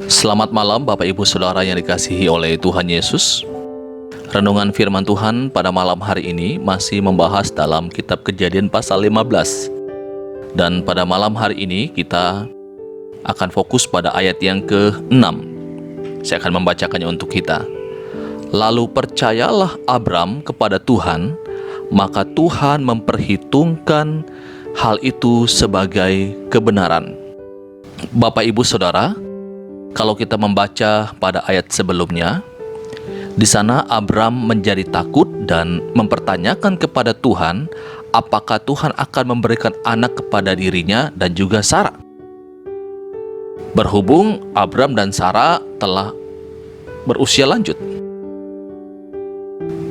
Selamat malam Bapak Ibu Saudara yang dikasihi oleh Tuhan Yesus. Renungan firman Tuhan pada malam hari ini masih membahas dalam kitab Kejadian pasal 15. Dan pada malam hari ini kita akan fokus pada ayat yang ke-6. Saya akan membacakannya untuk kita. Lalu percayalah Abram kepada Tuhan, maka Tuhan memperhitungkan hal itu sebagai kebenaran. Bapak Ibu Saudara, kalau kita membaca pada ayat sebelumnya, di sana Abram menjadi takut dan mempertanyakan kepada Tuhan apakah Tuhan akan memberikan anak kepada dirinya dan juga Sarah. Berhubung Abram dan Sarah telah berusia lanjut.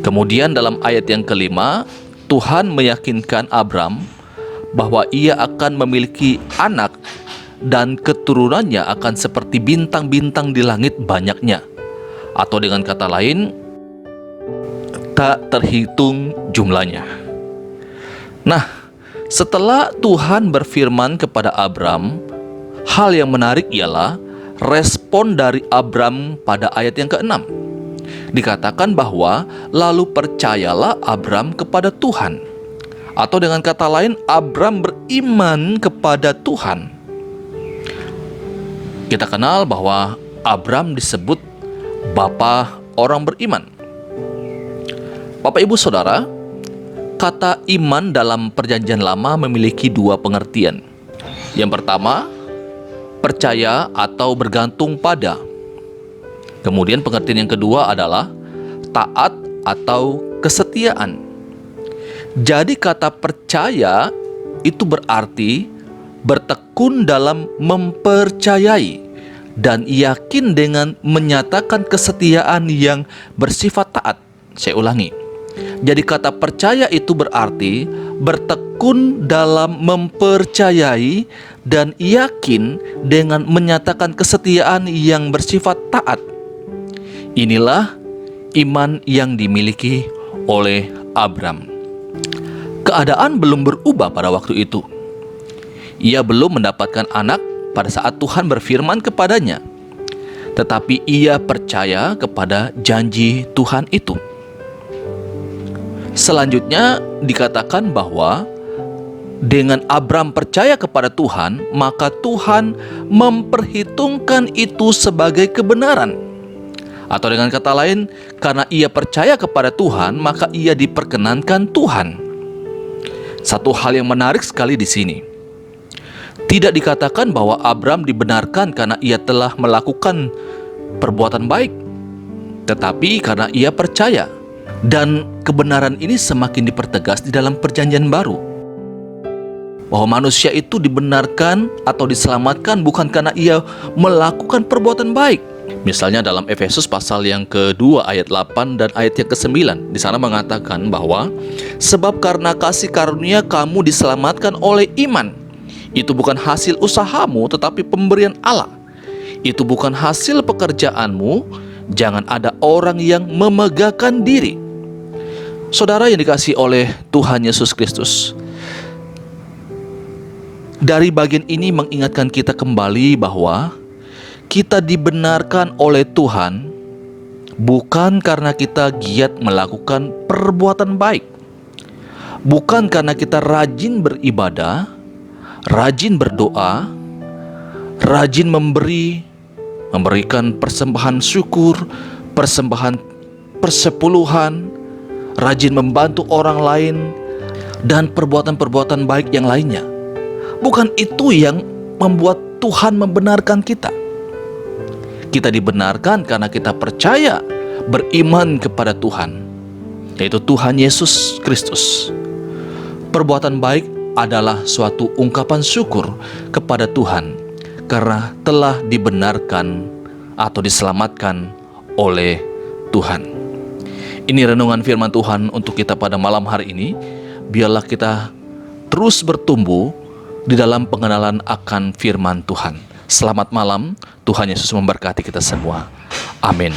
Kemudian dalam ayat yang kelima, Tuhan meyakinkan Abram bahwa ia akan memiliki anak dan keturunannya akan seperti bintang-bintang di langit banyaknya. Atau dengan kata lain, tak terhitung jumlahnya. Nah, setelah Tuhan berfirman kepada Abram, hal yang menarik ialah respon dari Abram pada ayat yang ke-6. Dikatakan bahwa lalu percayalah Abram kepada Tuhan. Atau dengan kata lain, Abram beriman kepada Tuhan. Kita kenal bahwa Abram disebut bapa orang beriman. Bapak Ibu Saudara, kata iman dalam Perjanjian Lama memiliki dua pengertian. Yang pertama, percaya atau bergantung pada. Kemudian pengertian yang kedua adalah taat atau kesetiaan. Jadi kata percaya itu berarti bertekun dalam mempercayai dan yakin dengan menyatakan kesetiaan yang bersifat taat. Saya ulangi. Jadi kata percaya itu berarti bertekun dalam mempercayai dan yakin dengan menyatakan kesetiaan yang bersifat taat. Inilah iman yang dimiliki oleh Abram. Keadaan belum berubah pada waktu itu. Ia belum mendapatkan anak pada saat Tuhan berfirman kepadanya. Tetapi ia percaya kepada janji Tuhan itu. Selanjutnya dikatakan bahwa dengan Abram percaya kepada Tuhan, maka Tuhan memperhitungkan itu sebagai kebenaran. Atau dengan kata lain, karena ia percaya kepada Tuhan, maka ia diperkenankan Tuhan. Satu hal yang menarik sekali di sini. Tidak dikatakan bahwa Abram dibenarkan karena ia telah melakukan perbuatan baik, tetapi karena ia percaya. Dan kebenaran ini semakin dipertegas di dalam Perjanjian Baru, bahwa manusia itu dibenarkan atau diselamatkan bukan karena ia melakukan perbuatan baik. Misalnya dalam Efesus pasal yang kedua ayat 8 dan ayat yang ke-9, di sana mengatakan bahwa sebab karena kasih karunia kamu diselamatkan oleh iman. Itu bukan hasil usahamu, tetapi pemberian Allah. Itu bukan hasil pekerjaanmu. Jangan ada orang yang memegahkan diri. Saudara yang dikasihi oleh Tuhan Yesus Kristus, dari bagian ini mengingatkan kita kembali bahwa kita dibenarkan oleh Tuhan bukan karena kita giat melakukan perbuatan baik, bukan karena kita rajin beribadah, rajin berdoa, rajin memberikan persembahan syukur, persembahan persepuluhan, rajin membantu orang lain, dan perbuatan-perbuatan baik yang lainnya. Bukan itu yang membuat Tuhan membenarkan kita. Kita dibenarkan karena kita percaya, beriman kepada Tuhan, yaitu Tuhan Yesus Kristus. Perbuatan baik adalah suatu ungkapan syukur kepada Tuhan karena telah dibenarkan atau diselamatkan oleh Tuhan. Ini renungan firman Tuhan untuk kita pada malam hari ini. Biarlah kita terus bertumbuh di dalam pengenalan akan firman Tuhan. Selamat malam, Tuhan Yesus memberkati kita semua. Amin.